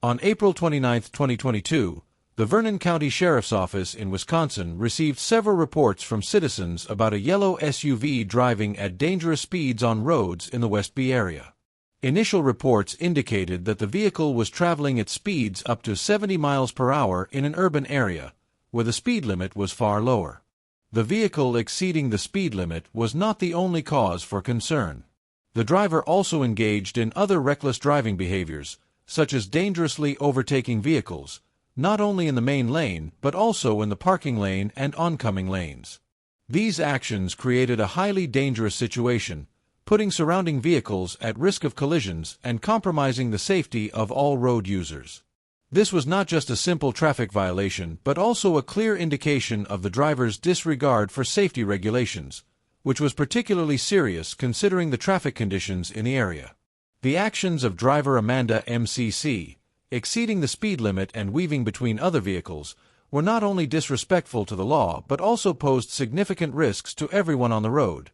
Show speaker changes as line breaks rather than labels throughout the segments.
On April 29, 2022, the Vernon County Sheriff's Office in Wisconsin received several reports from citizens about a yellow SUV driving at dangerous speeds on roads in the Westby area. Initial reports indicated that the vehicle was traveling at speeds up to 70 miles per hour in an urban area, where the speed limit was far lower. The vehicle exceeding the speed limit was not the only cause for concern. The driver also engaged in other reckless driving behaviors, such as dangerously overtaking vehicles, not only in the main lane but also in the parking lane and oncoming lanes. These actions created a highly dangerous situation, putting surrounding vehicles at risk of collisions and compromising the safety of all road users. This was not just a simple traffic violation but also a clear indication of the driver's disregard for safety regulations, which was particularly serious considering the traffic conditions in the area. The actions of driver Amanda MCC, exceeding the speed limit and weaving between other vehicles, were not only disrespectful to the law but also posed significant risks to everyone on the road: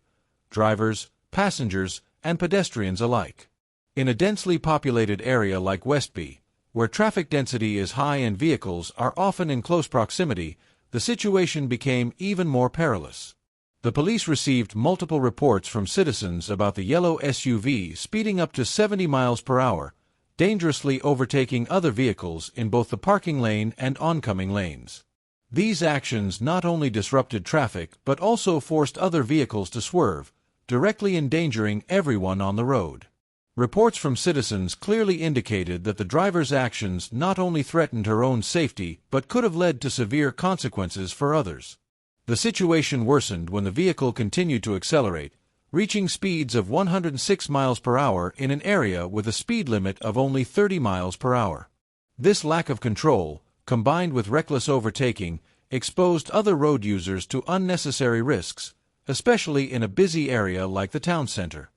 drivers, passengers, and pedestrians alike. In a densely populated area like Westby, where traffic density is high and vehicles are often in close proximity, the situation became even more perilous. The police received multiple reports from citizens about the yellow SUV speeding up to 70 miles per hour, dangerously overtaking other vehicles in both the parking lane and oncoming lanes. These actions not only disrupted traffic but also forced other vehicles to swerve, directly endangering everyone on the road. Reports from citizens clearly indicated that the driver's actions not only threatened her own safety but could have led to severe consequences for others. The situation worsened when the vehicle continued to accelerate, reaching speeds of 106 miles per hour in an area with a speed limit of only 30 miles per hour. This lack of control, combined with reckless overtaking, exposed other road users to unnecessary risks, especially in a busy area like the town center.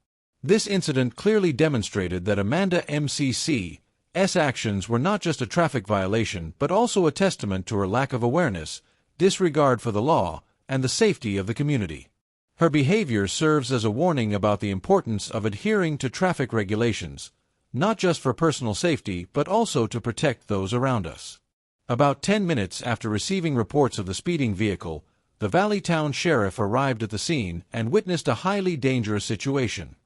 This incident clearly demonstrated that Amanda MCC's actions were not just a traffic violation but also a testament to her lack of awareness, disregard for the law, and the safety of the community. Her behavior serves as a warning about the importance of adhering to traffic regulations, not just for personal safety but also to protect those around us. About 10 minutes after receiving reports of the speeding vehicle, the Valley Town Sheriff arrived at the scene and witnessed a highly dangerous situation.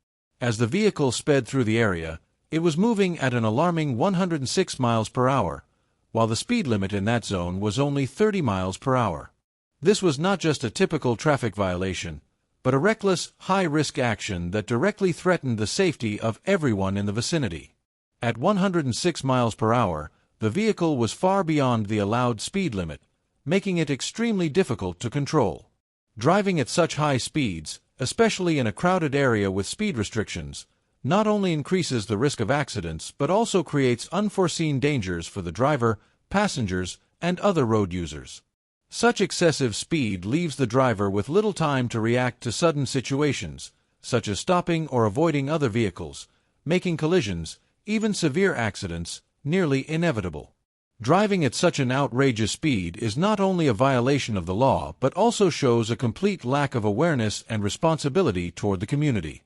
As the vehicle sped through the area, it was moving at an alarming 106 miles per hour, while the speed limit in that zone was only 30 miles per hour. This was not just a typical traffic violation, but a reckless, high-risk action that directly threatened the safety of everyone in the vicinity. At 106 miles per hour, the vehicle was far beyond the allowed speed limit, making it extremely difficult to control. Driving at such high speeds, especially in a crowded area with speed restrictions, not only increases the risk of accidents but also creates unforeseen dangers for the driver, passengers, and other road users. Such excessive speed leaves the driver with little time to react to sudden situations, such as stopping or avoiding other vehicles, making collisions, even severe accidents, nearly inevitable. Driving at such an outrageous speed is not only a violation of the law but also shows a complete lack of awareness and responsibility toward the community.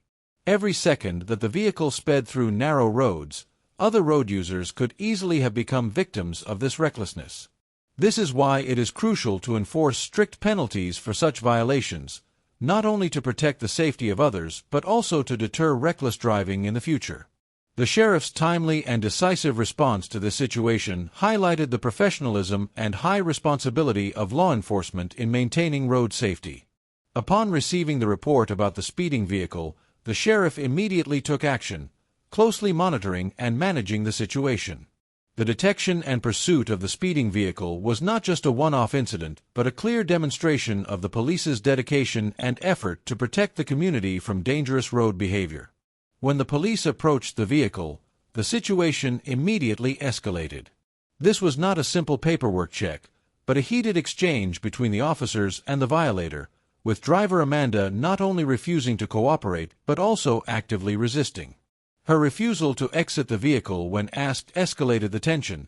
Every second that the vehicle sped through narrow roads, other road users could easily have become victims of this recklessness. This is why it is crucial to enforce strict penalties for such violations, not only to protect the safety of others but also to deter reckless driving in the future. The sheriff's timely and decisive response to this situation highlighted the professionalism and high responsibility of law enforcement in maintaining road safety. Upon receiving the report about the speeding vehicle, the sheriff immediately took action, closely monitoring and managing the situation. The detection and pursuit of the speeding vehicle was not just a one-off incident, but a clear demonstration of the police's dedication and effort to protect the community from dangerous road behavior. When the police approached the vehicle, the situation immediately escalated. This was not a simple paperwork check, but a heated exchange between the officers and the violator, with driver Amanda not only refusing to cooperate but also actively resisting. Her refusal to exit the vehicle when asked escalated the tension,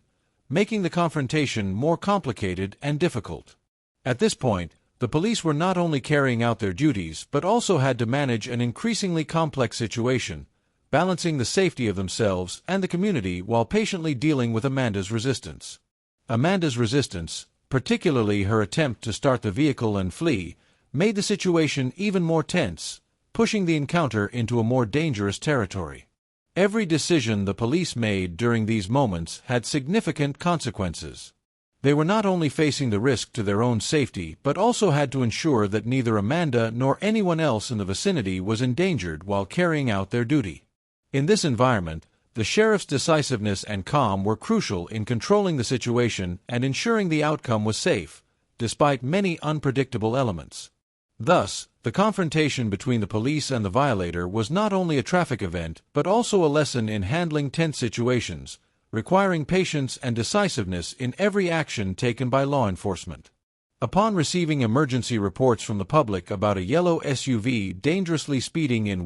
making the confrontation more complicated and difficult. At this point, the police were not only carrying out their duties but also had to manage an increasingly complex situation, balancing the safety of themselves and the community while patiently dealing with Amanda's resistance. Amanda's resistance, particularly her attempt to start the vehicle and flee, made the situation even more tense, pushing the encounter into a more dangerous territory. Every decision the police made during these moments had significant consequences. They were not only facing the risk to their own safety but also had to ensure that neither Amanda nor anyone else in the vicinity was endangered while carrying out their duty. In this environment, the sheriff's decisiveness and calm were crucial in controlling the situation and ensuring the outcome was safe, despite many unpredictable elements. Thus, the confrontation between the police and the violator was not only a traffic event but also a lesson in handling tense situations, requiring patience and decisiveness in every action taken by law enforcement. Upon receiving emergency reports from the public about a yellow SUV dangerously speeding in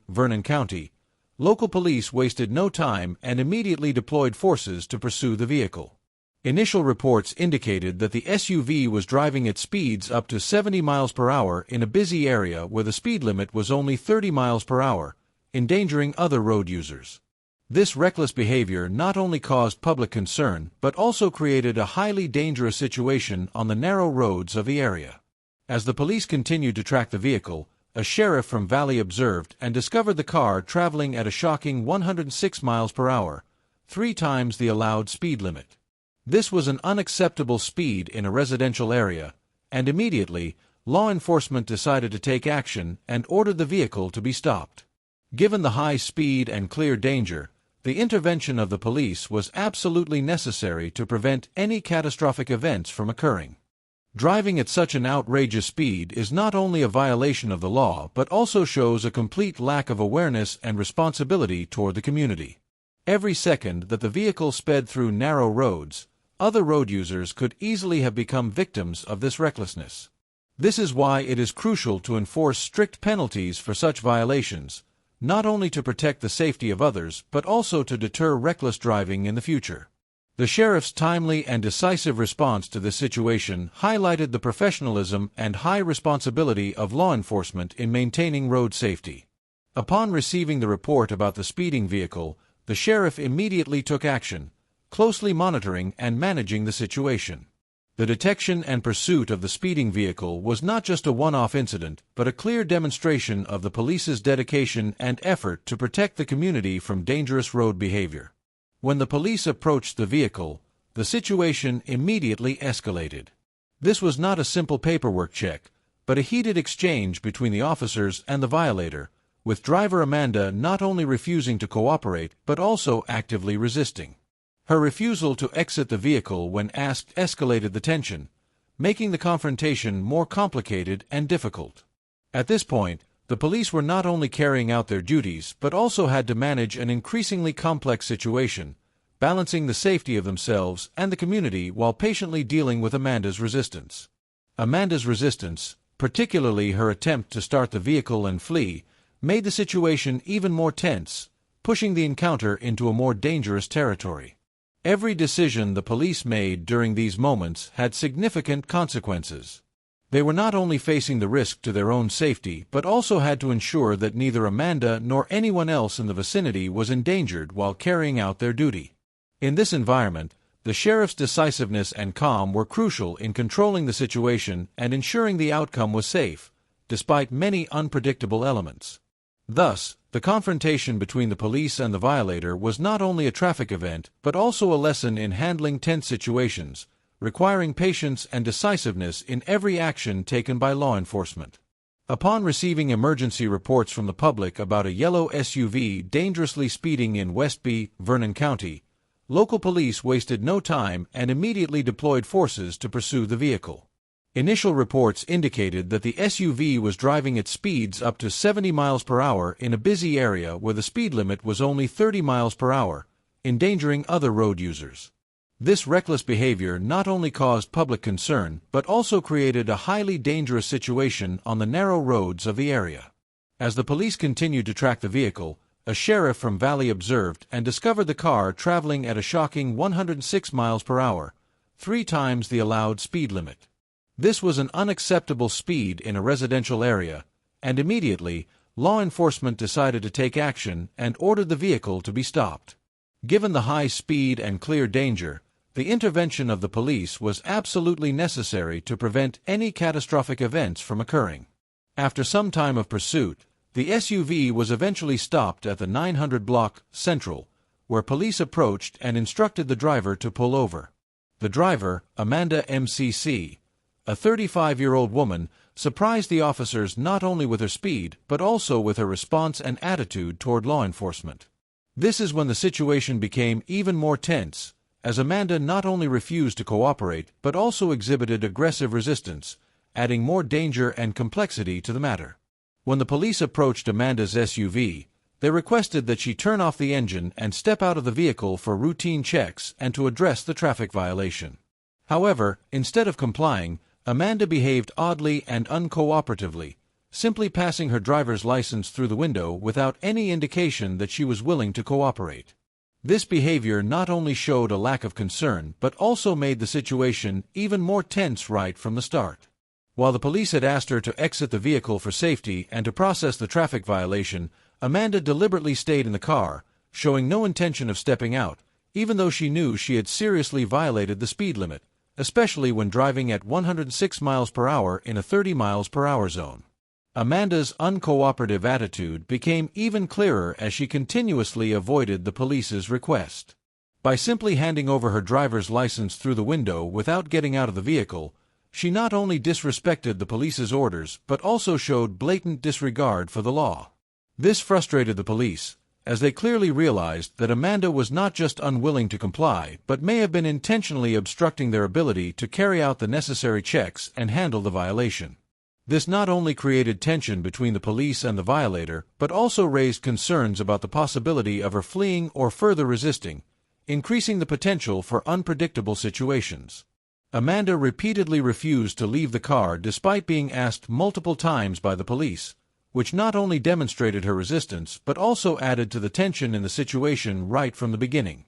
Vernon County, local police wasted no time and immediately deployed forces to pursue the vehicle. Initial reports indicated that the SUV was driving at speeds up to 70 miles per hour in a busy area where the speed limit was only 30 miles per hour, endangering other road users. This reckless behavior not only caused public concern but also created a highly dangerous situation on the narrow roads of the area. As the police continued to track the vehicle, a sheriff from Valley observed and discovered the car traveling at a shocking 106 miles per hour, 3 times the allowed speed limit. This was an unacceptable speed in a residential area, and immediately, law enforcement decided to take action and ordered the vehicle to be stopped. Given the high speed and clear danger, the intervention of the police was absolutely necessary to prevent any catastrophic events from occurring. Driving at such an outrageous speed is not only a violation of the law but also shows a complete lack of awareness and responsibility toward the community. Every second that the vehicle sped through narrow roads, other road users could easily have become victims of this recklessness. This is why it is crucial to enforce strict penalties for such violations, not only to protect the safety of others but also to deter reckless driving in the future. The sheriff's timely and decisive response to this situation highlighted the professionalism and high responsibility of law enforcement in maintaining road safety. Upon receiving the report about the speeding vehicle, the sheriff immediately took action, closely monitoring and managing the situation. The detection and pursuit of the speeding vehicle was not just a one-off incident, but a clear demonstration of the police's dedication and effort to protect the community from dangerous road behavior. When the police approached the vehicle, the situation immediately escalated. This was not a simple paperwork check, but a heated exchange between the officers and the violator, with driver Amanda not only refusing to cooperate but also actively resisting. Her refusal to exit the vehicle when asked escalated the tension, making the confrontation more complicated and difficult. At this point, the police were not only carrying out their duties but also had to manage an increasingly complex situation, balancing the safety of themselves and the community while patiently dealing with Amanda's resistance. Amanda's resistance, particularly her attempt to start the vehicle and flee, made the situation even more tense, pushing the encounter into a more dangerous territory. Every decision the police made during these moments had significant consequences. They were not only facing the risk to their own safety but also had to ensure that neither Amanda nor anyone else in the vicinity was endangered while carrying out their duty. In this environment, the sheriff's decisiveness and calm were crucial in controlling the situation and ensuring the outcome was safe, despite many unpredictable elements. Thus, the confrontation between the police and the violator was not only a traffic event but also a lesson in handling tense situations, requiring patience and decisiveness in every action taken by law enforcement. Upon receiving emergency reports from the public about a yellow SUV dangerously speeding in Vernon County, local police wasted no time and immediately deployed forces to pursue the vehicle. Initial reports indicated that the SUV was driving at speeds up to 70 miles per hour in a busy area where the speed limit was only 30 miles per hour, endangering other road users. This reckless behavior not only caused public concern but also created a highly dangerous situation on the narrow roads of the area. As the police continued to track the vehicle, a sheriff from Valley observed and discovered the car traveling at a shocking 106 miles per hour, 3 times the allowed speed limit. This was an unacceptable speed in a residential area, and immediately, law enforcement decided to take action and ordered the vehicle to be stopped. Given the high speed and clear danger, the intervention of the police was absolutely necessary to prevent any catastrophic events from occurring. After some time of pursuit, the SUV was eventually stopped at the 900 block Central, where police approached and instructed the driver to pull over. The driver, Amanda MCC, a 35-year-old woman, surprised the officers not only with her speed but also with her response and attitude toward law enforcement. This is when the situation became even more tense, as Amanda not only refused to cooperate but also exhibited aggressive resistance, adding more danger and complexity to the matter. When the police approached Amanda's SUV, they requested that she turn off the engine and step out of the vehicle for routine checks and to address the traffic violation. However, instead of complying, Amanda behaved oddly and uncooperatively, simply passing her driver's license through the window without any indication that she was willing to cooperate. This behavior not only showed a lack of concern but also made the situation even more tense right from the start. While the police had asked her to exit the vehicle for safety and to process the traffic violation, Amanda deliberately stayed in the car, showing no intention of stepping out, even though she knew she had seriously violated the speed limit, especially when driving at 106 miles per hour in a 30 miles per hour zone. Amanda's uncooperative attitude became even clearer as she continuously avoided the police's request. By simply handing over her driver's license through the window without getting out of the vehicle, she not only disrespected the police's orders but also showed blatant disregard for the law. This frustrated the police, as they clearly realized that Amanda was not just unwilling to comply but may have been intentionally obstructing their ability to carry out the necessary checks and handle the violation. This not only created tension between the police and the violator but also raised concerns about the possibility of her fleeing or further resisting, increasing the potential for unpredictable situations. Amanda repeatedly refused to leave the car despite being asked multiple times by the police, which not only demonstrated her resistance but also added to the tension in the situation right from the beginning.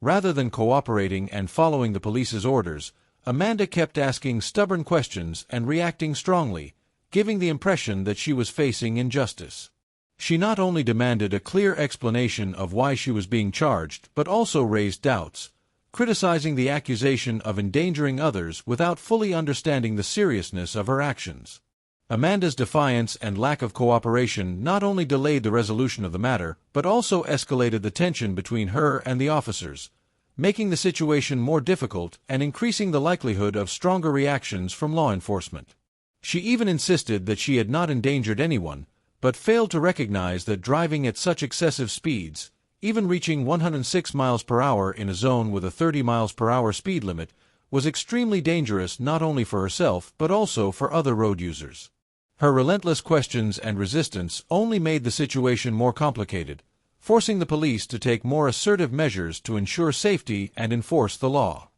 Rather than cooperating and following the police's orders, Amanda kept asking stubborn questions and reacting strongly, giving the impression that she was facing injustice. She not only demanded a clear explanation of why she was being charged but also raised doubts, criticizing the accusation of endangering others without fully understanding the seriousness of her actions. Amanda's defiance and lack of cooperation not only delayed the resolution of the matter but also escalated the tension between her and the officers, making the situation more difficult and increasing the likelihood of stronger reactions from law enforcement. She even insisted that she had not endangered anyone, but failed to recognize that driving at such excessive speeds, even reaching 106 miles per hour in a zone with a 30 miles per hour speed limit, was extremely dangerous not only for herself but also for other road users. Her relentless questions and resistance only made the situation more complicated, forcing the police to take more assertive measures to ensure safety and enforce the law.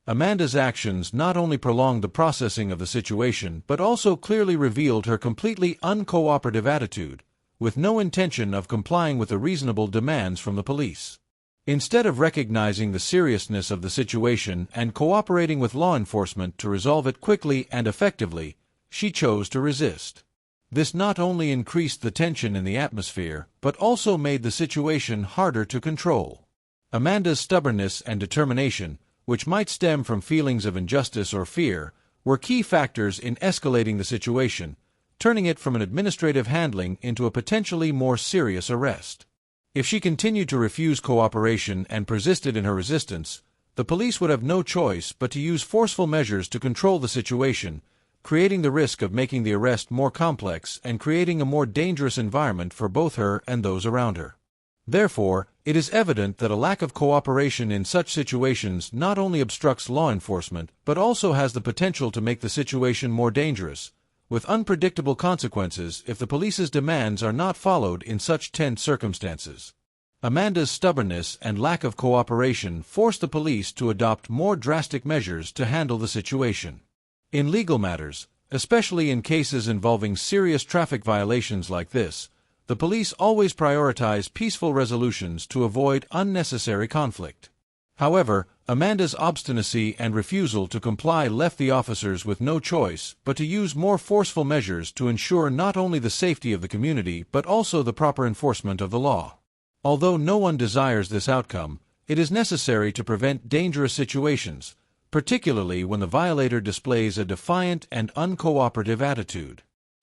Amanda's actions not only prolonged the processing of the situation but also clearly revealed her completely uncooperative attitude, with no intention of complying with the reasonable demands from the police. Instead of recognizing the seriousness of the situation and cooperating with law enforcement to resolve it quickly and effectively, she chose to resist. This not only increased the tension in the atmosphere but also made the situation harder to control. Amanda's stubbornness and determination, which might stem from feelings of injustice or fear, were key factors in escalating the situation, turning it from an administrative handling into a potentially more serious arrest. If she continued to refuse cooperation and persisted in her resistance, the police would have no choice but to use forceful measures to control the situation, creating the risk of making the arrest more complex and creating a more dangerous environment for both her and those around her. Therefore, it is evident that a lack of cooperation in such situations not only obstructs law enforcement but also has the potential to make the situation more dangerous, with unpredictable consequences if the police's demands are not followed in such tense circumstances. Amanda's stubbornness and lack of cooperation forced the police to adopt more drastic measures to handle the situation. In legal matters, especially in cases involving serious traffic violations like this, the police always prioritize peaceful resolutions to avoid unnecessary conflict. However, Amanda's obstinacy and refusal to comply left the officers with no choice but to use more forceful measures to ensure not only the safety of the community but also the proper enforcement of the law. Although no one desires this outcome, it is necessary to prevent dangerous situations, particularly when the violator displays a defiant and uncooperative attitude.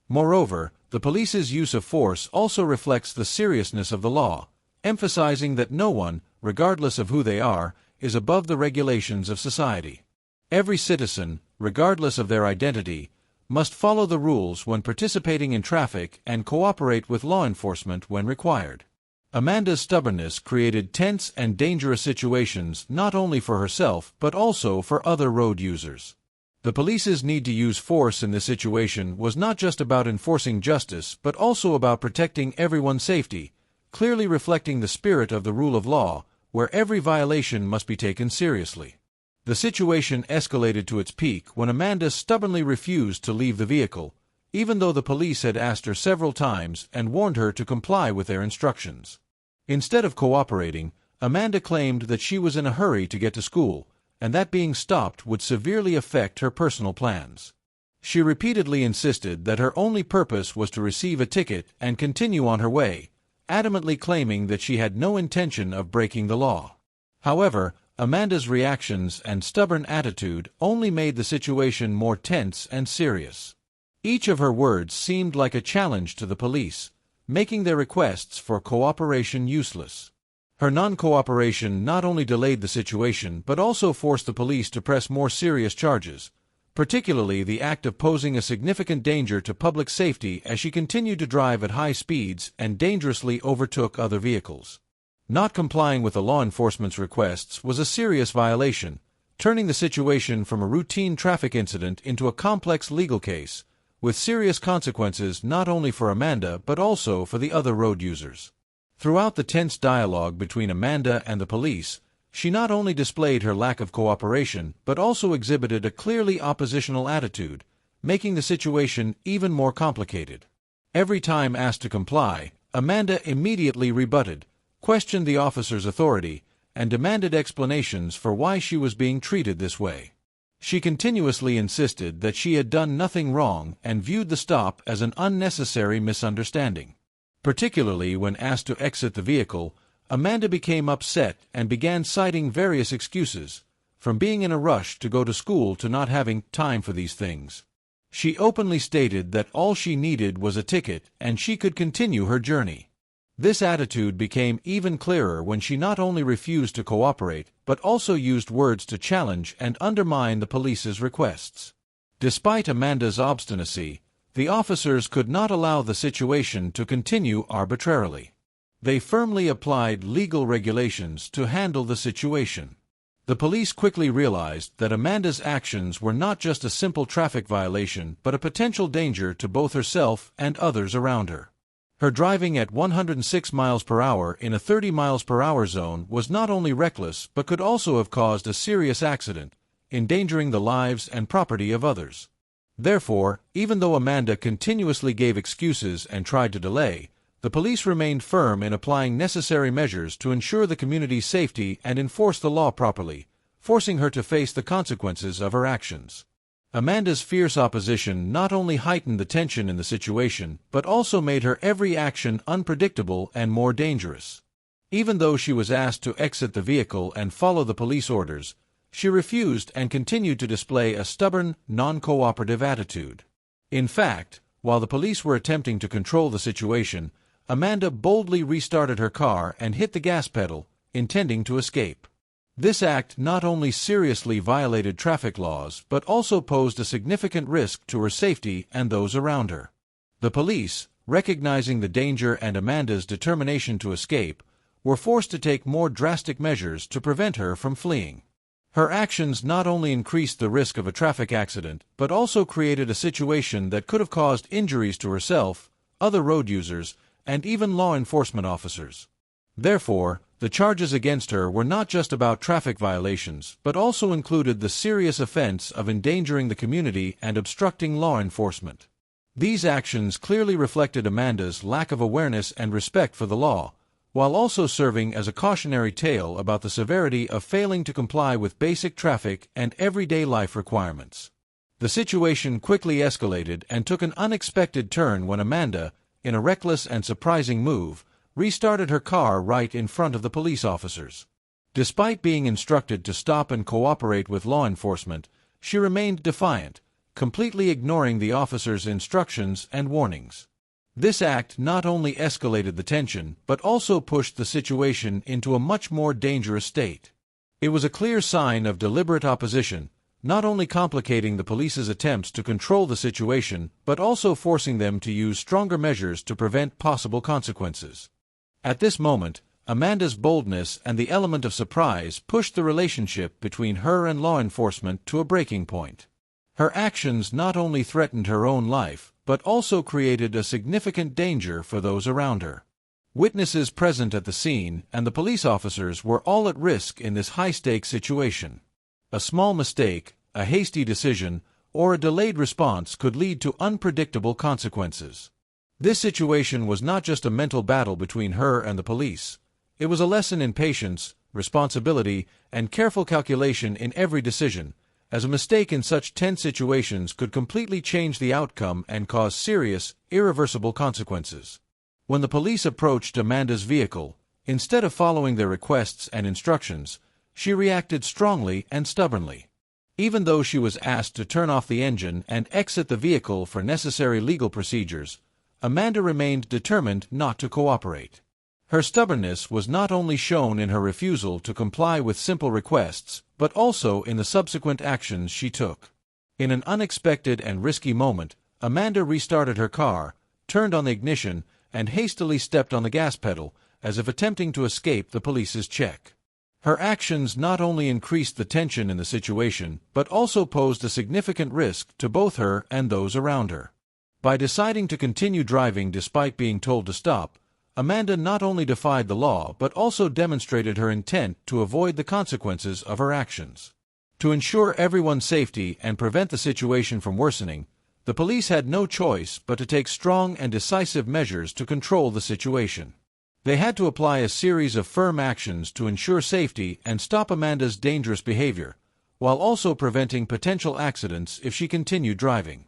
Moreover, the police's use of force also reflects the seriousness of the law, emphasizing that no one, regardless of who they are, is above the regulations of society. Every citizen, regardless of their identity, must follow the rules when participating in traffic and cooperate with law enforcement when required. Amanda's stubbornness created tense and dangerous situations not only for herself but also for other road users. The police's need to use force in this situation was not just about enforcing justice but also about protecting everyone's safety, clearly reflecting the spirit of the rule of law, where every violation must be taken seriously. The situation escalated to its peak when Amanda stubbornly refused to leave the vehicle, even though the police had asked her several times and warned her to comply with their instructions. Instead of cooperating, Amanda claimed that she was in a hurry to get to school, and that being stopped would severely affect her personal plans. She repeatedly insisted that her only purpose was to receive a ticket and continue on her way, adamantly claiming that she had no intention of breaking the law. However, Amanda's reactions and stubborn attitude only made the situation more tense and serious. Each of her words seemed like a challenge to the police, making their requests for cooperation useless. Her non-cooperation not only delayed the situation but also forced the police to press more serious charges, particularly the act of posing a significant danger to public safety as she continued to drive at high speeds and dangerously overtook other vehicles. Not complying with the law enforcement's requests was a serious violation, turning the situation from a routine traffic incident into a complex legal case, with serious consequences not only for Amanda but also for the other road users. Throughout the tense dialogue between Amanda and the police, she not only displayed her lack of cooperation but also exhibited a clearly oppositional attitude, making the situation even more complicated. Every time asked to comply, Amanda immediately rebutted, questioned the officer's authority, and demanded explanations for why she was being treated this way. She continuously insisted that she had done nothing wrong and viewed the stop as an unnecessary misunderstanding. Particularly when asked to exit the vehicle, Amanda became upset and began citing various excuses, from being in a rush to go to school to not having time for these things. She openly stated that all she needed was a ticket and she could continue her journey. This attitude became even clearer when she not only refused to cooperate but also used words to challenge and undermine the police's requests. Despite Amanda's obstinacy, the officers could not allow the situation to continue arbitrarily. They firmly applied legal regulations to handle the situation. The police quickly realized that Amanda's actions were not just a simple traffic violation but a potential danger to both herself and others around her. Her driving at 106 miles per hour in a 30 miles per hour zone was not only reckless but could also have caused a serious accident, endangering the lives and property of others. Therefore, even though Amanda continuously gave excuses and tried to delay, the police remained firm in applying necessary measures to ensure the community's safety and enforce the law properly, forcing her to face the consequences of her actions. Amanda's fierce opposition not only heightened the tension in the situation but also made her every action unpredictable and more dangerous. Even though she was asked to exit the vehicle and follow the police orders, she refused and continued to display a stubborn, non-cooperative attitude. In fact, while the police were attempting to control the situation, Amanda boldly restarted her car and hit the gas pedal, intending to escape. This act not only seriously violated traffic laws but also posed a significant risk to her safety and those around her. The police, recognizing the danger and Amanda's determination to escape, were forced to take more drastic measures to prevent her from fleeing. Her actions not only increased the risk of a traffic accident but also created a situation that could have caused injuries to herself, other road users, and even law enforcement officers. Therefore, the charges against her were not just about traffic violations but also included the serious offense of endangering the community and obstructing law enforcement. These actions clearly reflected Amanda's lack of awareness and respect for the law, while also serving as a cautionary tale about the severity of failing to comply with basic traffic and everyday life requirements. The situation quickly escalated and took an unexpected turn when Amanda, in a reckless and surprising move, restarted her car right in front of the police officers. Despite being instructed to stop and cooperate with law enforcement, she remained defiant, completely ignoring the officers' instructions and warnings. This act not only escalated the tension, but also pushed the situation into a much more dangerous state. It was a clear sign of deliberate opposition, not only complicating the police's attempts to control the situation, but also forcing them to use stronger measures to prevent possible consequences. At this moment, Amanda's boldness and the element of surprise pushed the relationship between her and law enforcement to a breaking point. Her actions not only threatened her own life, but also created a significant danger for those around her. Witnesses present at the scene and the police officers were all at risk in this high-stakes situation. A small mistake, a hasty decision, or a delayed response could lead to unpredictable consequences. This situation was not just a mental battle between her and the police. It was a lesson in patience, responsibility, and careful calculation in every decision, as a mistake in such tense situations could completely change the outcome and cause serious, irreversible consequences. When the police approached Amanda's vehicle, instead of following their requests and instructions, she reacted strongly and stubbornly. Even though she was asked to turn off the engine and exit the vehicle for necessary legal procedures, Amanda remained determined not to cooperate. Her stubbornness was not only shown in her refusal to comply with simple requests, but also in the subsequent actions she took. In an unexpected and risky moment, Amanda restarted her car, turned on the ignition, and hastily stepped on the gas pedal, as if attempting to escape the police's check. Her actions not only increased the tension in the situation, but also posed a significant risk to both her and those around her. By deciding to continue driving despite being told to stop, Amanda not only defied the law but also demonstrated her intent to avoid the consequences of her actions. To ensure everyone's safety and prevent the situation from worsening, the police had no choice but to take strong and decisive measures to control the situation. They had to apply a series of firm actions to ensure safety and stop Amanda's dangerous behavior, while also preventing potential accidents if she continued driving.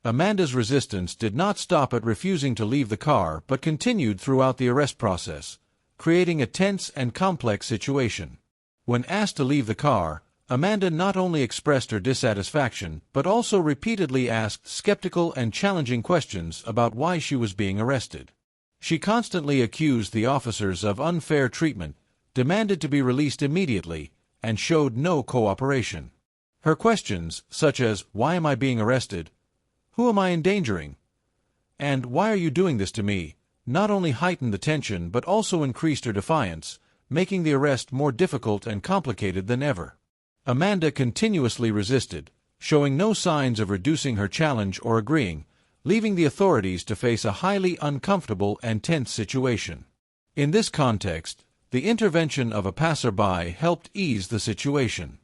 Amanda's resistance did not stop at refusing to leave the car but continued throughout the arrest process, creating a tense and complex situation. When asked to leave the car, Amanda not only expressed her dissatisfaction but also repeatedly asked skeptical and challenging questions about why she was being arrested. She constantly accused the officers of unfair treatment, demanded to be released immediately, and showed no cooperation. Her questions, such as, "Why am I being arrested?" "Who am I endangering?" and "Why are you doing this to me?" not only heightened the tension but also increased her defiance, making the arrest more difficult and complicated than ever. Amanda continuously resisted, showing no signs of reducing her challenge or agreeing, leaving the authorities to face a highly uncomfortable and tense situation. In this context, the intervention of a passerby helped ease the situation.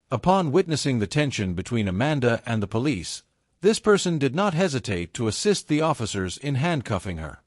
Upon witnessing the tension between Amanda and the police, this person did not hesitate to assist the officers in handcuffing her.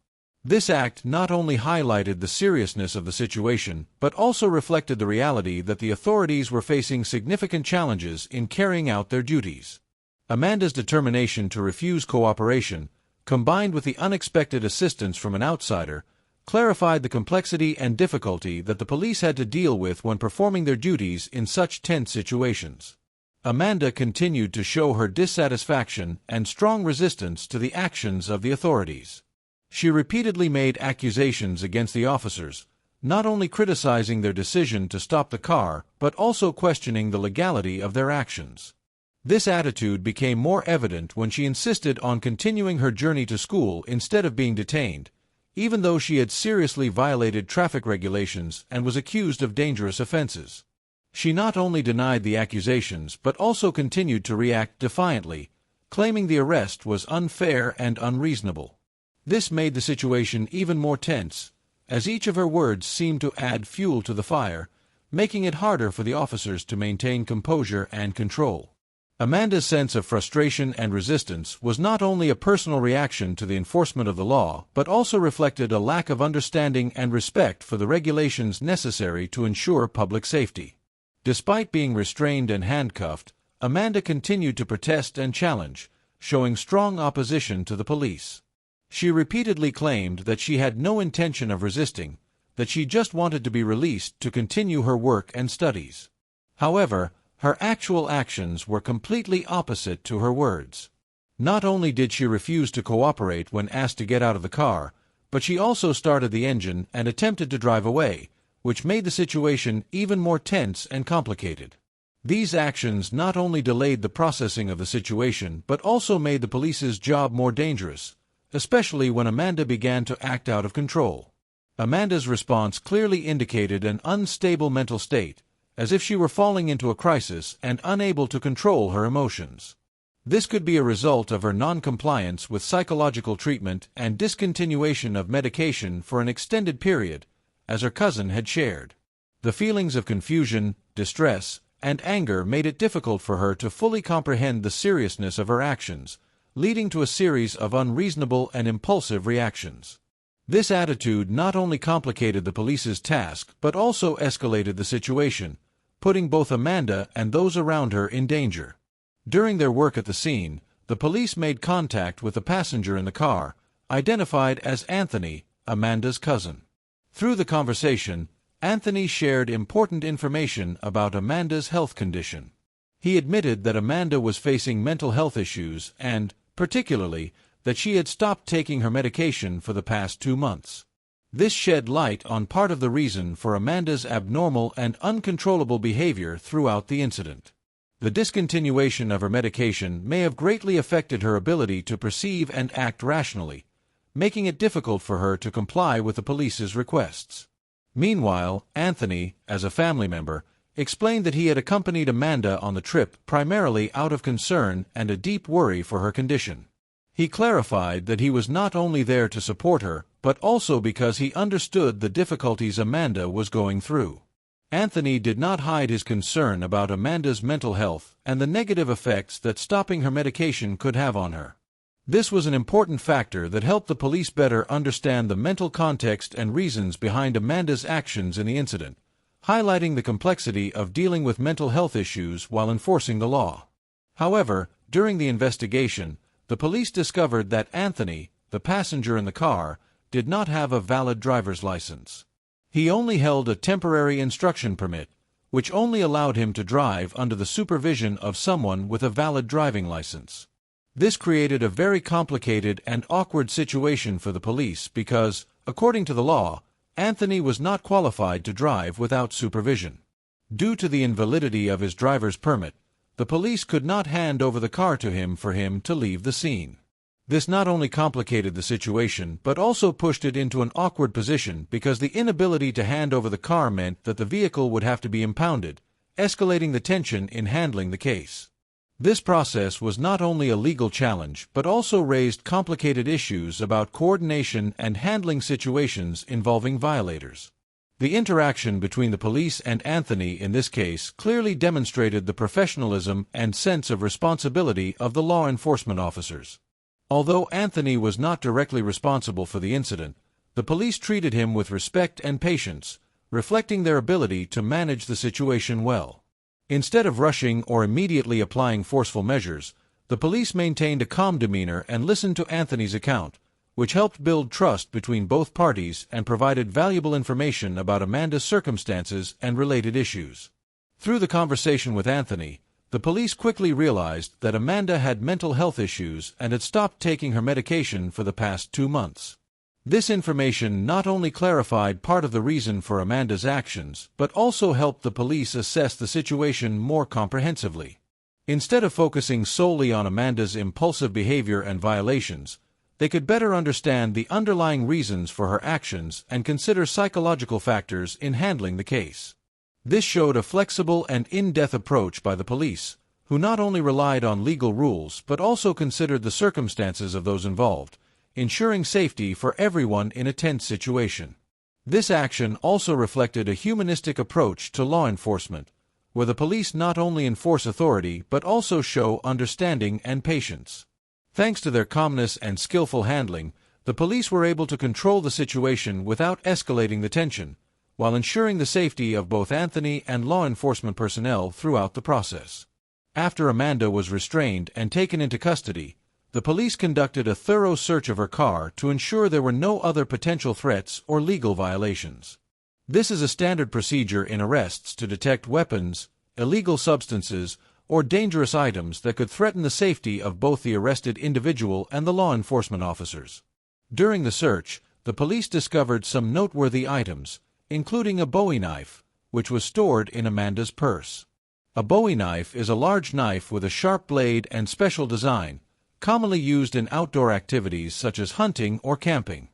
This act not only highlighted the seriousness of the situation, but also reflected the reality that the authorities were facing significant challenges in carrying out their duties. Amanda's determination to refuse cooperation, combined with the unexpected assistance from an outsider, clarified the complexity and difficulty that the police had to deal with when performing their duties in such tense situations. Amanda continued to show her dissatisfaction and strong resistance to the actions of the authorities. She repeatedly made accusations against the officers, not only criticizing their decision to stop the car but also questioning the legality of their actions. This attitude became more evident when she insisted on continuing her journey to school instead of being detained, even though she had seriously violated traffic regulations and was accused of dangerous offenses. She not only denied the accusations but also continued to react defiantly, claiming the arrest was unfair and unreasonable. This made the situation even more tense, as each of her words seemed to add fuel to the fire, making it harder for the officers to maintain composure and control. Amanda's sense of frustration and resistance was not only a personal reaction to the enforcement of the law, but also reflected a lack of understanding and respect for the regulations necessary to ensure public safety. Despite being restrained and handcuffed, Amanda continued to protest and challenge, showing strong opposition to the police. She repeatedly claimed that she had no intention of resisting, that she just wanted to be released to continue her work and studies. However, her actual actions were completely opposite to her words. Not only did she refuse to cooperate when asked to get out of the car, but she also started the engine and attempted to drive away, which made the situation even more tense and complicated. These actions not only delayed the processing of the situation but also made the police's job more dangerous, especially when Amanda began to act out of control. Amanda's response clearly indicated an unstable mental state, as if she were falling into a crisis and unable to control her emotions. This could be a result of her non-compliance with psychological treatment and discontinuation of medication for an extended period, as her cousin had shared. The feelings of confusion, distress, and anger made it difficult for her to fully comprehend the seriousness of her actions, leading to a series of unreasonable and impulsive reactions. This attitude not only complicated the police's task but also escalated the situation, putting both Amanda and those around her in danger. During their work at the scene, the police made contact with a passenger in the car, identified as Anthony, Amanda's cousin. Through the conversation, Anthony shared important information about Amanda's health condition. He admitted that Amanda was facing mental health issues and, particularly, that she had stopped taking her medication for the past 2 months. This shed light on part of the reason for Amanda's abnormal and uncontrollable behavior throughout the incident. The discontinuation of her medication may have greatly affected her ability to perceive and act rationally, making it difficult for her to comply with the police's requests. Meanwhile, Anthony, as a family member, explained that he had accompanied Amanda on the trip primarily out of concern and a deep worry for her condition. He clarified that he was not only there to support her, but also because he understood the difficulties Amanda was going through. Anthony did not hide his concern about Amanda's mental health and the negative effects that stopping her medication could have on her. This was an important factor that helped the police better understand the mental context and reasons behind Amanda's actions in the incident, highlighting the complexity of dealing with mental health issues while enforcing the law. However, during the investigation, the police discovered that Anthony, the passenger in the car, did not have a valid driver's license. He only held a temporary instruction permit, which only allowed him to drive under the supervision of someone with a valid driving license. This created a very complicated and awkward situation for the police because, according to the law, Anthony was not qualified to drive without supervision. Due to the invalidity of his driver's permit, the police could not hand over the car to him for him to leave the scene. This not only complicated the situation but also pushed it into an awkward position because the inability to hand over the car meant that the vehicle would have to be impounded, escalating the tension in handling the case. This process was not only a legal challenge but also raised complicated issues about coordination and handling situations involving violators. The interaction between the police and Anthony in this case clearly demonstrated the professionalism and sense of responsibility of the law enforcement officers. Although Anthony was not directly responsible for the incident, the police treated him with respect and patience, reflecting their ability to manage the situation well. Instead of rushing or immediately applying forceful measures, the police maintained a calm demeanor and listened to Anthony's account, which helped build trust between both parties and provided valuable information about Amanda's circumstances and related issues. Through the conversation with Anthony, the police quickly realized that Amanda had mental health issues and had stopped taking her medication for the past 2 months. This information not only clarified part of the reason for Amanda's actions, but also helped the police assess the situation more comprehensively. Instead of focusing solely on Amanda's impulsive behavior and violations, they could better understand the underlying reasons for her actions and consider psychological factors in handling the case. This showed a flexible and in-depth approach by the police, who not only relied on legal rules but also considered the circumstances of those involved, ensuring safety for everyone in a tense situation. This action also reflected a humanistic approach to law enforcement, where the police not only enforce authority but also show understanding and patience. Thanks to their calmness and skillful handling, the police were able to control the situation without escalating the tension, while ensuring the safety of both Anthony and law enforcement personnel throughout the process. After Amanda was restrained and taken into custody, the police conducted a thorough search of her car to ensure there were no other potential threats or legal violations. This is a standard procedure in arrests to detect weapons, illegal substances, or dangerous items that could threaten the safety of both the arrested individual and the law enforcement officers. During the search, the police discovered some noteworthy items, including a Bowie knife, which was stored in Amanda's purse. A Bowie knife is a large knife with a sharp blade and special design, commonly used in outdoor activities such as hunting or camping.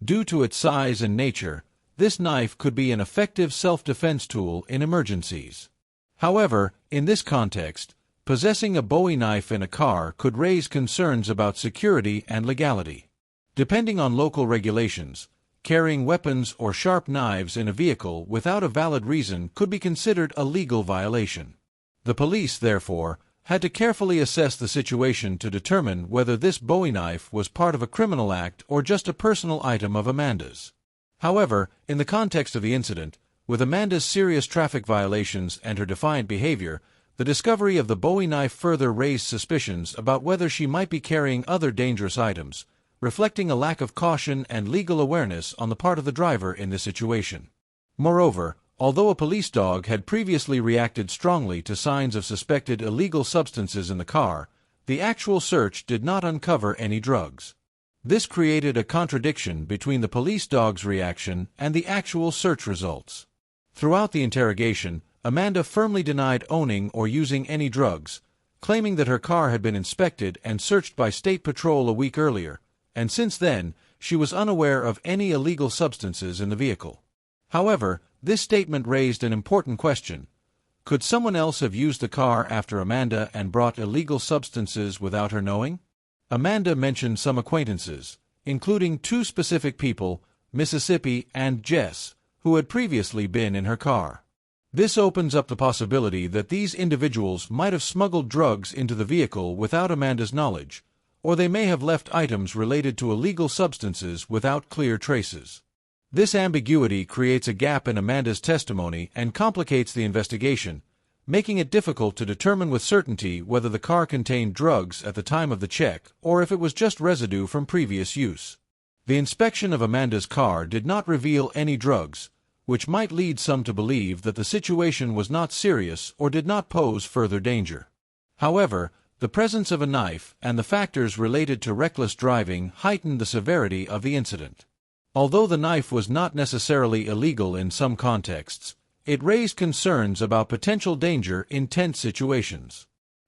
Due to its size and nature, this knife could be an effective self-defense tool in emergencies. However, in this context, possessing a Bowie knife in a car could raise concerns about security and legality. Depending on local regulations, carrying weapons or sharp knives in a vehicle without a valid reason could be considered a legal violation. The police, therefore, had to carefully assess the situation to determine whether this Bowie knife was part of a criminal act or just a personal item of Amanda's. However, in the context of the incident, with Amanda's serious traffic violations and her defiant behavior, the discovery of the Bowie knife further raised suspicions about whether she might be carrying other dangerous items, reflecting a lack of caution and legal awareness on the part of the driver in this situation. Moreover, although a police dog had previously reacted strongly to signs of suspected illegal substances in the car, the actual search did not uncover any drugs. This created a contradiction between the police dog's reaction and the actual search results. Throughout the interrogation, Amanda firmly denied owning or using any drugs, claiming that her car had been inspected and searched by State Patrol a week earlier, and since then, she was unaware of any illegal substances in the vehicle. However, this statement raised an important question. Could someone else have used the car after Amanda and brought illegal substances without her knowing? Amanda mentioned some acquaintances, including two specific people, Mississippi and Jess, who had previously been in her car. This opens up the possibility that these individuals might have smuggled drugs into the vehicle without Amanda's knowledge, or they may have left items related to illegal substances without clear traces. This ambiguity creates a gap in Amanda's testimony and complicates the investigation, making it difficult to determine with certainty whether the car contained drugs at the time of the check or if it was just residue from previous use. The inspection of Amanda's car did not reveal any drugs, which might lead some to believe that the situation was not serious or did not pose further danger. However, the presence of a knife and the factors related to reckless driving heightened the severity of the incident. Although the knife was not necessarily illegal in some contexts, it raised concerns about potential danger in tense situations.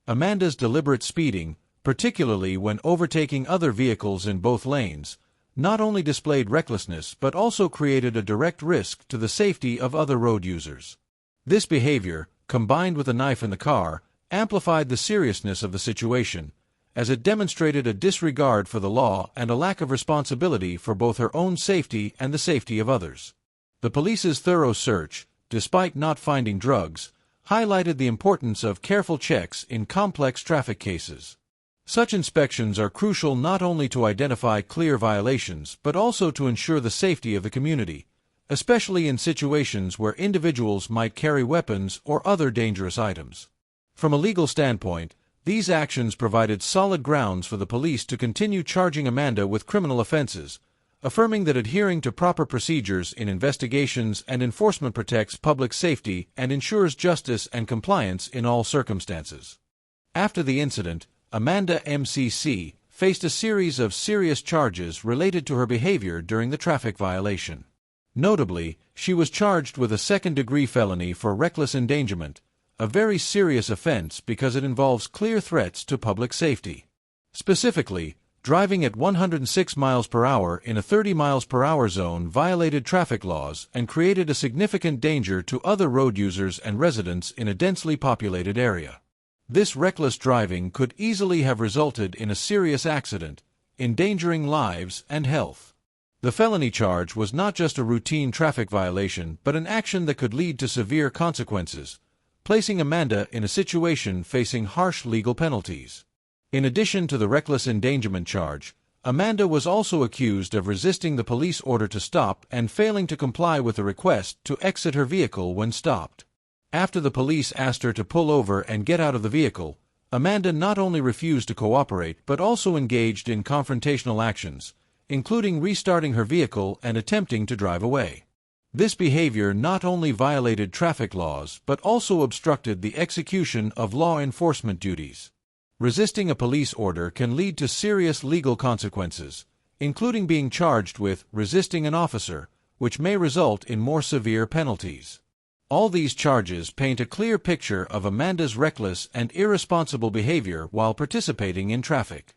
Amanda's deliberate speeding, particularly when overtaking other vehicles in both lanes, not only displayed recklessness but also created a direct risk to the safety of other road users. This behavior, combined with a knife in the car, amplified the seriousness of the situation, as it demonstrated a disregard for the law and a lack of responsibility for both her own safety and the safety of others. The police's thorough search, despite not finding drugs, highlighted the importance of careful checks in complex traffic cases. Such inspections are crucial not only to identify clear violations but also to ensure the safety of the community, especially in situations where individuals might carry weapons or other dangerous items. From a legal standpoint, these actions provided solid grounds for the police to continue charging Amanda with criminal offenses, affirming that adhering to proper procedures in investigations and enforcement protects public safety and ensures justice and compliance in all circumstances. After the incident, Amanda MCC faced a series of serious charges related to her behavior during the traffic violation. Notably, she was charged with a second-degree felony for reckless endangerment, a very serious offense because it involves clear threats to public safety. Specifically, driving at 106 miles per hour in a 30 miles per hour zone violated traffic laws and created a significant danger to other road users and residents in a densely populated area. This reckless driving could easily have resulted in a serious accident, endangering lives and health. The felony charge was not just a routine traffic violation but an action that could lead to severe consequences, placing Amanda in a situation facing harsh legal penalties. In addition to the reckless endangerment charge, Amanda was also accused of resisting the police order to stop and failing to comply with the request to exit her vehicle when stopped. After the police asked her to pull over and get out of the vehicle, Amanda not only refused to cooperate but also engaged in confrontational actions, including restarting her vehicle and attempting to drive away. This behavior not only violated traffic laws but also obstructed the execution of law enforcement duties. Resisting a police order can lead to serious legal consequences, including being charged with resisting an officer, which may result in more severe penalties. All these charges paint a clear picture of Amanda's reckless and irresponsible behavior while participating in traffic.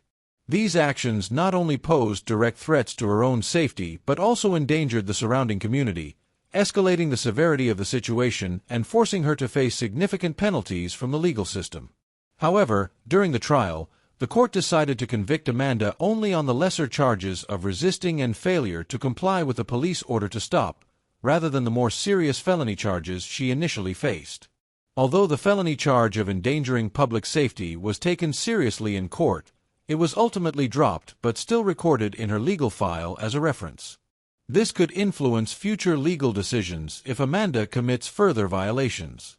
These actions not only posed direct threats to her own safety but also endangered the surrounding community, escalating the severity of the situation and forcing her to face significant penalties from the legal system. However, during the trial, the court decided to convict Amanda only on the lesser charges of resisting and failure to comply with the police order to stop, rather than the more serious felony charges she initially faced. Although the felony charge of endangering public safety was taken seriously in court, it was ultimately dropped but still recorded in her legal file as a reference. This could influence future legal decisions if Amanda commits further violations.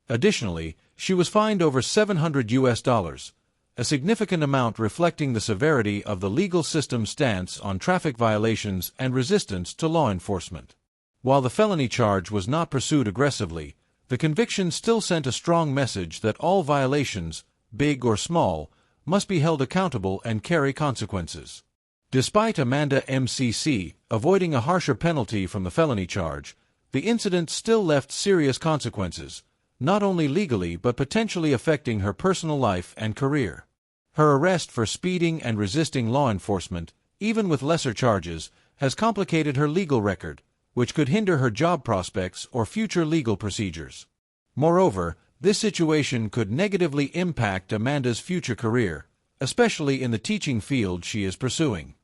Additionally, she was fined over $700, a significant amount reflecting the severity of the legal system's stance on traffic violations and resistance to law enforcement. While the felony charge was not pursued aggressively, the conviction still sent a strong message that all violations, big or small, must be held accountable and carry consequences. Despite Amanda MCC avoiding a harsher penalty from the felony charge, the incident still left serious consequences, not only legally but potentially affecting her personal life and career. Her arrest for speeding and resisting law enforcement, even with lesser charges, has complicated her legal record, which could hinder her job prospects or future legal procedures. Moreover, this situation could negatively impact Amanda's future career, especially in the teaching field she is pursuing.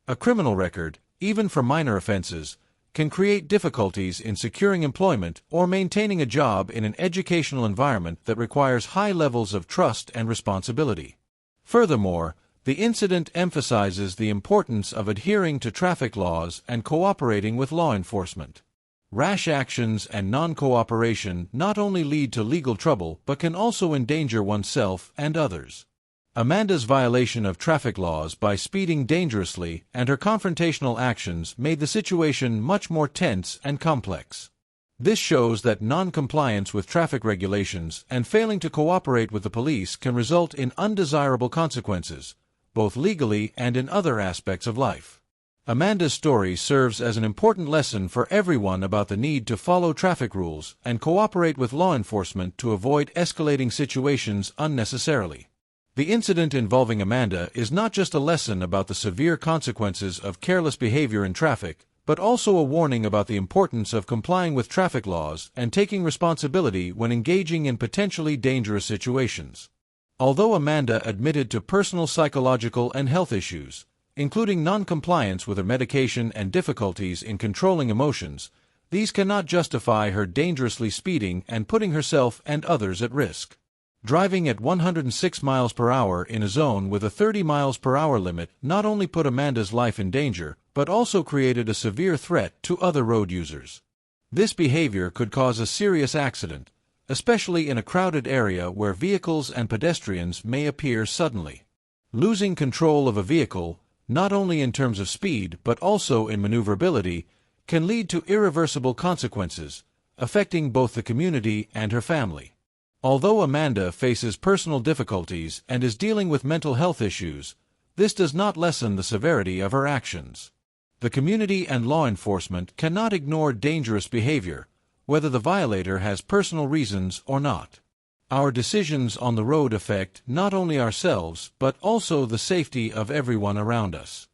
A criminal record, even for minor offenses, can create difficulties in securing employment or maintaining a job in an educational environment that requires high levels of trust and responsibility. Furthermore, the incident emphasizes the importance of adhering to traffic laws and cooperating with law enforcement. Rash actions and non-cooperation not only lead to legal trouble but can also endanger oneself and others. Amanda's violation of traffic laws by speeding dangerously and her confrontational actions made the situation much more tense and complex. This shows that non-compliance with traffic regulations and failing to cooperate with the police can result in undesirable consequences, both legally and in other aspects of life. Amanda's story serves as an important lesson for everyone about the need to follow traffic rules and cooperate with law enforcement to avoid escalating situations unnecessarily. The incident involving Amanda is not just a lesson about the severe consequences of careless behavior in traffic, but also a warning about the importance of complying with traffic laws and taking responsibility when engaging in potentially dangerous situations. Although Amanda admitted to personal psychological and health issues, including non-compliance with her medication and difficulties in controlling emotions, these cannot justify her dangerously speeding and putting herself and others at risk. Driving at 106 miles per hour in a zone with a 30 miles per hour limit not only put Amanda's life in danger, but also created a severe threat to other road users. This behavior could cause a serious accident, especially in a crowded area where vehicles and pedestrians may appear suddenly. Losing control of a vehicle, not only in terms of speed but also in maneuverability, can lead to irreversible consequences, affecting both the community and her family. Although Amanda faces personal difficulties and is dealing with mental health issues, this does not lessen the severity of her actions. The community and law enforcement cannot ignore dangerous behavior, whether the violator has personal reasons or not. Our decisions on the road affect not only ourselves but also the safety of everyone around us.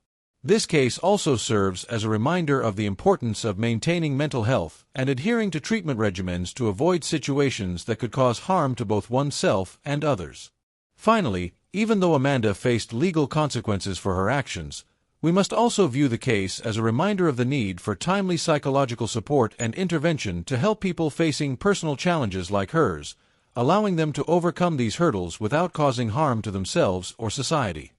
This case also serves as a reminder of the importance of maintaining mental health and adhering to treatment regimens to avoid situations that could cause harm to both oneself and others. Finally, even though Amanda faced legal consequences for her actions, we must also view the case as a reminder of the need for timely psychological support and intervention to help people facing personal challenges like hers, allowing them to overcome these hurdles without causing harm to themselves or society.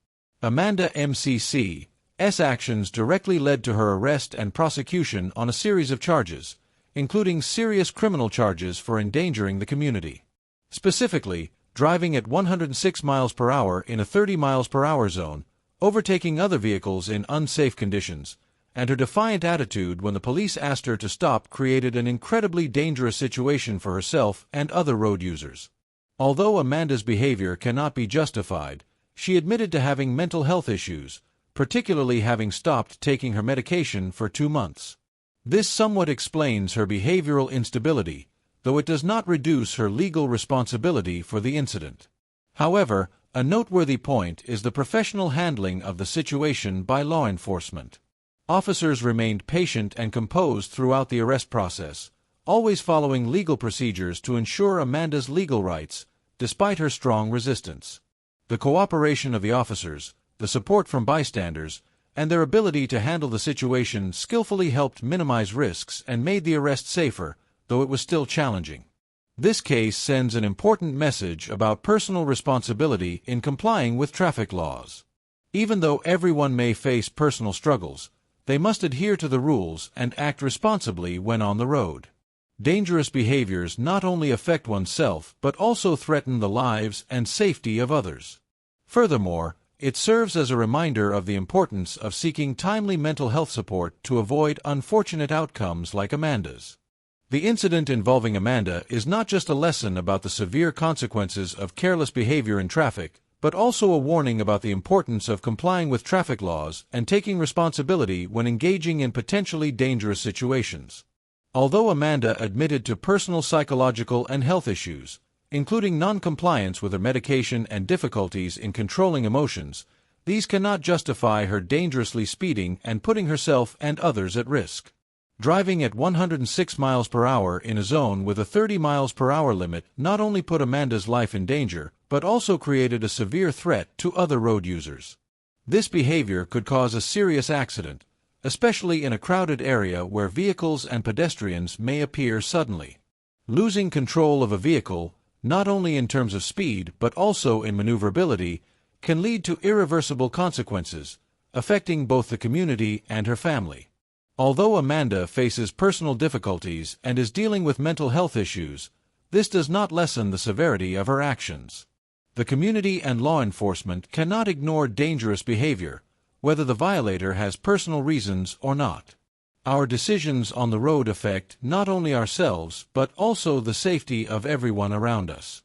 Amanda M.C.'s actions directly led to her arrest and prosecution on a series of charges, including serious criminal charges for endangering the community. Specifically, driving at 106 miles per hour in a 30 miles per hour zone, overtaking other vehicles in unsafe conditions, and her defiant attitude when the police asked her to stop created an incredibly dangerous situation for herself and other road users. Although Amanda's behavior cannot be justified, she admitted to having mental health issues, particularly having stopped taking her medication for 2 months. This somewhat explains her behavioral instability, though it does not reduce her legal responsibility for the incident. However, a noteworthy point is the professional handling of the situation by law enforcement. Officers remained patient and composed throughout the arrest process, always following legal procedures to ensure Amanda's legal rights, despite her strong resistance. The cooperation of the officers, the support from bystanders, and their ability to handle the situation skillfully helped minimize risks and made the arrest safer, though it was still challenging. This case sends an important message about personal responsibility in complying with traffic laws. Even though everyone may face personal struggles, they must adhere to the rules and act responsibly when on the road. Dangerous behaviors not only affect oneself but also threaten the lives and safety of others. Furthermore, it serves as a reminder of the importance of seeking timely mental health support to avoid unfortunate outcomes like Amanda's. The incident involving Amanda is not just a lesson about the severe consequences of careless behavior in traffic, but also a warning about the importance of complying with traffic laws and taking responsibility when engaging in potentially dangerous situations. Although Amanda admitted to personal psychological and health issues, including non-compliance with her medication and difficulties in controlling emotions, these cannot justify her dangerously speeding and putting herself and others at risk. Driving at 106 miles per hour in a zone with a 30 miles per hour limit not only put Amanda's life in danger, but also created a severe threat to other road users. This behavior could cause a serious accident, especially in a crowded area where vehicles and pedestrians may appear suddenly. Losing control of a vehicle, not only in terms of speed but also in maneuverability, can lead to irreversible consequences, affecting both the community and her family. Although Amanda faces personal difficulties and is dealing with mental health issues, this does not lessen the severity of her actions. The community and law enforcement cannot ignore dangerous behavior, whether the violator has personal reasons or not. Our decisions on the road affect not only ourselves but also the safety of everyone around us.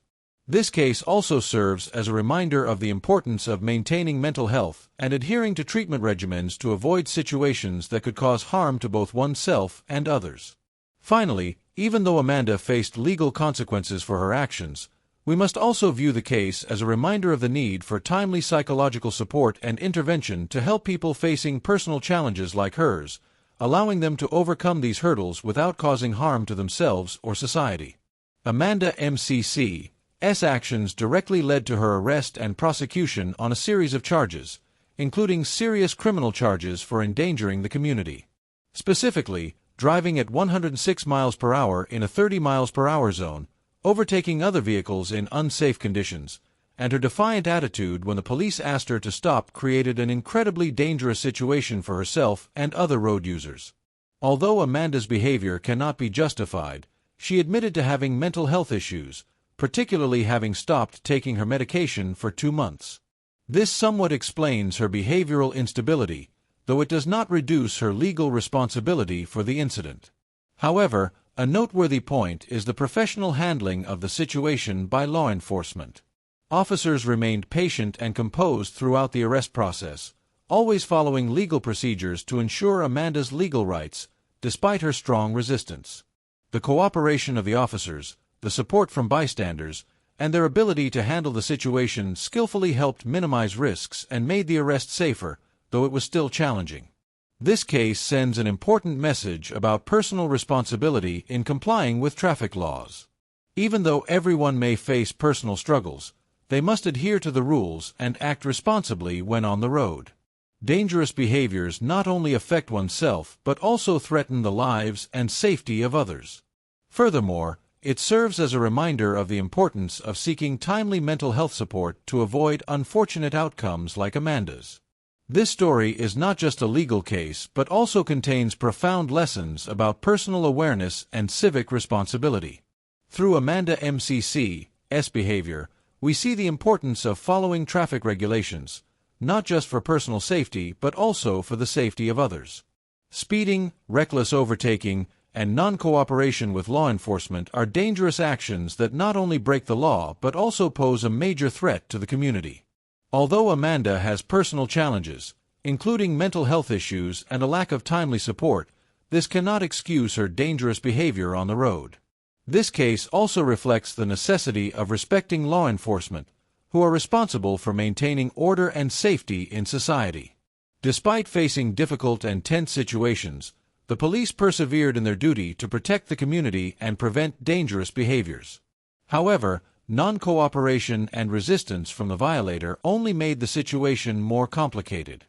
This case also serves as a reminder of the importance of maintaining mental health and adhering to treatment regimens to avoid situations that could cause harm to both oneself and others. Finally, even though Amanda faced legal consequences for her actions, we must also view the case as a reminder of the need for timely psychological support and intervention to help people facing personal challenges like hers, allowing them to overcome these hurdles without causing harm to themselves or society. Amanda M.C.'s actions directly led to her arrest and prosecution on a series of charges, including serious criminal charges for endangering the community. Specifically, driving at 106 miles per hour in a 30 miles per hour zone, overtaking other vehicles in unsafe conditions, and her defiant attitude when the police asked her to stop created an incredibly dangerous situation for herself and other road users. Although Amanda's behavior cannot be justified, she admitted to having mental health issues, particularly having stopped taking her medication for 2 months. This somewhat explains her behavioral instability, though it does not reduce her legal responsibility for the incident. However, a noteworthy point is the professional handling of the situation by law enforcement. Officers remained patient and composed throughout the arrest process, always following legal procedures to ensure Amanda's legal rights, despite her strong resistance. The cooperation of the officers, the support from bystanders, and their ability to handle the situation skillfully helped minimize risks and made the arrest safer, though it was still challenging. This case sends an important message about personal responsibility in complying with traffic laws. Even though everyone may face personal struggles, they must adhere to the rules and act responsibly when on the road. Dangerous behaviors not only affect oneself but also threaten the lives and safety of others. Furthermore, it serves as a reminder of the importance of seeking timely mental health support to avoid unfortunate outcomes like Amanda's. This story is not just a legal case but also contains profound lessons about personal awareness and civic responsibility. Through Amanda MCC's behavior, we see the importance of following traffic regulations, not just for personal safety but also for the safety of others. Speeding, reckless overtaking, and non-cooperation with law enforcement are dangerous actions that not only break the law but also pose a major threat to the community. Although Amanda has personal challenges, including mental health issues and a lack of timely support, this cannot excuse her dangerous behavior on the road. This case also reflects the necessity of respecting law enforcement, who are responsible for maintaining order and safety in society. Despite facing difficult and tense situations, the police persevered in their duty to protect the community and prevent dangerous behaviors. However, non-cooperation and resistance from the violator only made the situation more complicated.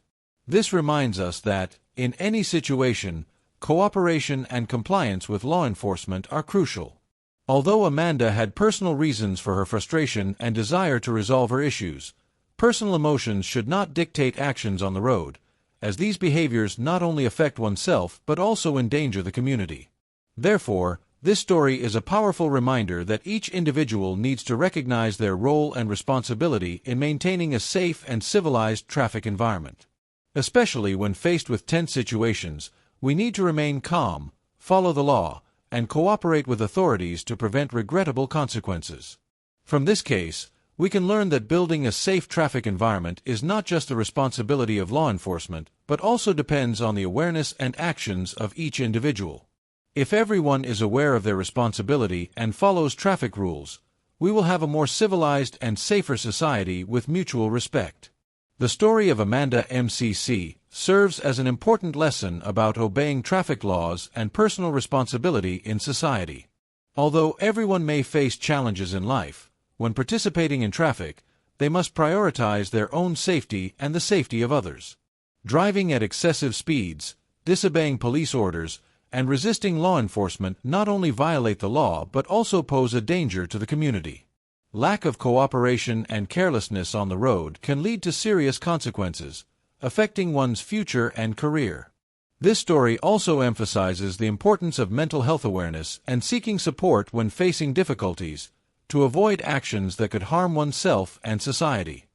This reminds us that, in any situation, cooperation and compliance with law enforcement are crucial. Although Amanda had personal reasons for her frustration and desire to resolve her issues, personal emotions should not dictate actions on the road, as these behaviors not only affect oneself but also endanger the community. Therefore, this story is a powerful reminder that each individual needs to recognize their role and responsibility in maintaining a safe and civilized traffic environment. Especially when faced with tense situations, we need to remain calm, follow the law, and cooperate with authorities to prevent regrettable consequences. From this case, we can learn that building a safe traffic environment is not just the responsibility of law enforcement, but also depends on the awareness and actions of each individual. If everyone is aware of their responsibility and follows traffic rules, we will have a more civilized and safer society with mutual respect. The story of Amanda MCC serves as an important lesson about obeying traffic laws and personal responsibility in society. Although everyone may face challenges in life, when participating in traffic, they must prioritize their own safety and the safety of others. Driving at excessive speeds, disobeying police orders, and resisting law enforcement not only violate the law but also pose a danger to the community. Lack of cooperation and carelessness on the road can lead to serious consequences, affecting one's future and career. This story also emphasizes the importance of mental health awareness and seeking support when facing difficulties, to avoid actions that could harm oneself and society.